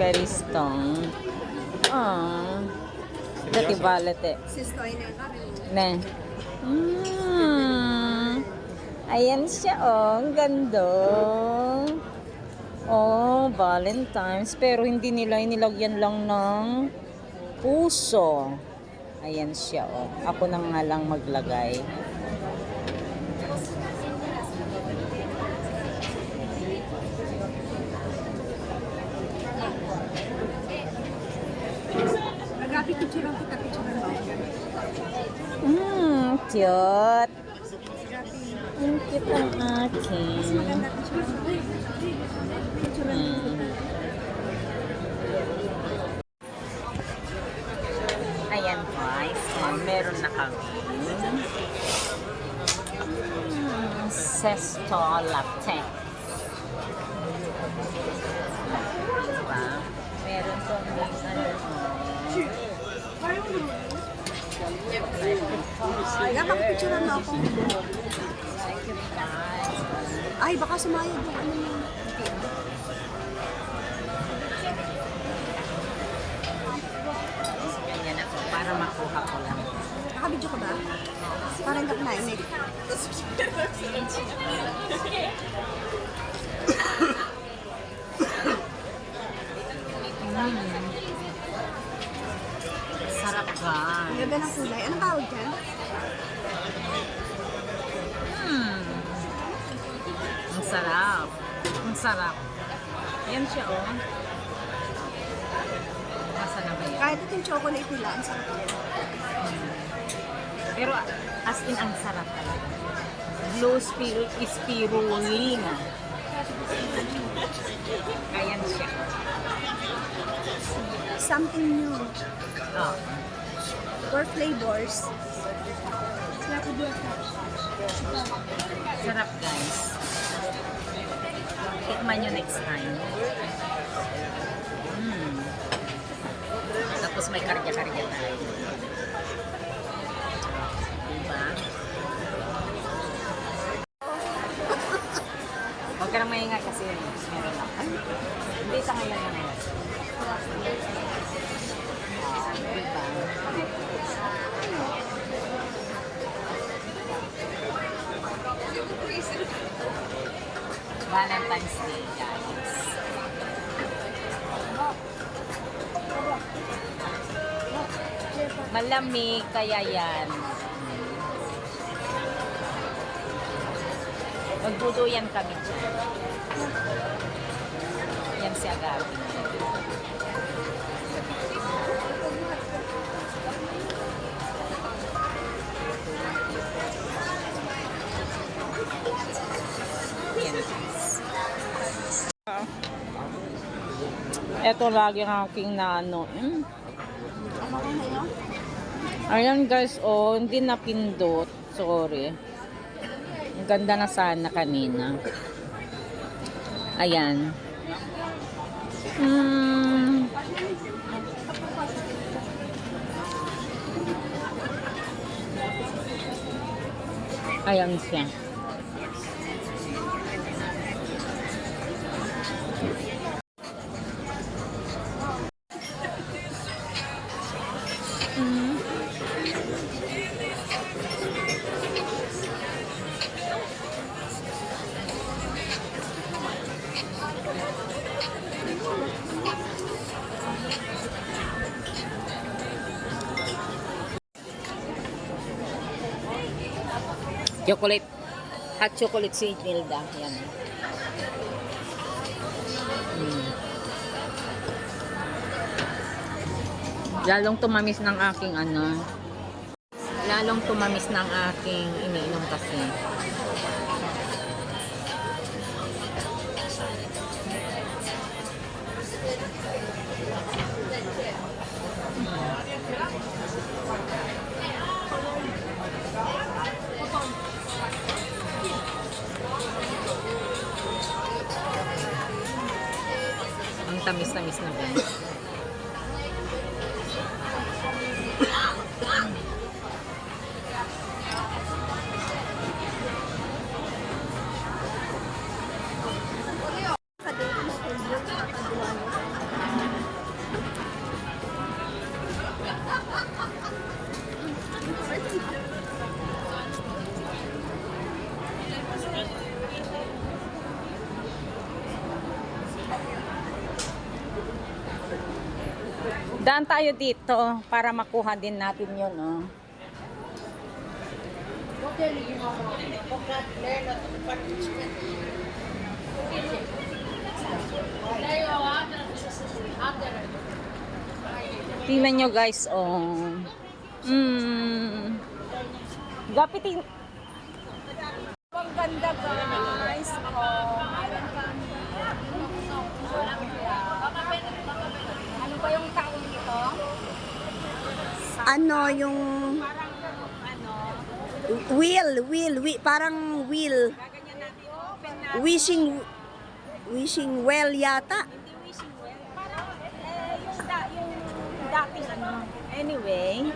very strong. Dati balete. Ne. Ayan siya, oh. Ang ganda. Oh, Valentine's. Pero hindi nila inilagyan lang ng puso. Ayan siya, oh. Ako na nga lang maglagay. Cute. Ang cute ang akin. Ayan guys, meron na kami Sesto latte. Diba? Meron kami Napakapicture na ako. Ay, baka sumayad yung ano mo. ganyan ako para makuha ko lang. Nakabidyo ka ba? Parang hindi ako nainig. Sarap ka. Ang ganda ng kulay. Anong tawag dyan? Ang sarap. Ang sarap. Yan siya, oh. Masa na ba yan? Kahit itong chocolate nila, ang sarap yan. Pero as in, ang sarap talaga. Blue spirulina. Ayan siya. Something new. Oh. Four flavors. Sarap, guys. Tikman nyo next time. Tapos may karya-karya tayo. Diba? Huwag ka nang maingay kasi meron lang. Hindi sa ngayon naman. Diba? Valentine's Day, guys. Malamig, kaya yan. Magduduyan kami dyan. Yan si Agapi. Ito lagi ang aking naano. Ayan guys, oh, hindi napindot. Sorry. Ang ganda na sana kanina. Ayan. Ayan siya. Chocolate. Hot chocolate si Nilda. Yan. Lalong tumamis ng aking ano. Lalong tumamis ng aking iniinom kasi. Ang tamis-tamis na guys. Daan tayo dito para makuha din natin yun, oh. Tingnan nyo guys, oh. Gapitin. Ang ganda guys. Oh. Ano ba yung tawag nito? Ano yung wheel, parang wheel. Gaganyan natin. Open na. Wishing well yata. Hindi wishing well. Parang yung dating ano. Anyway.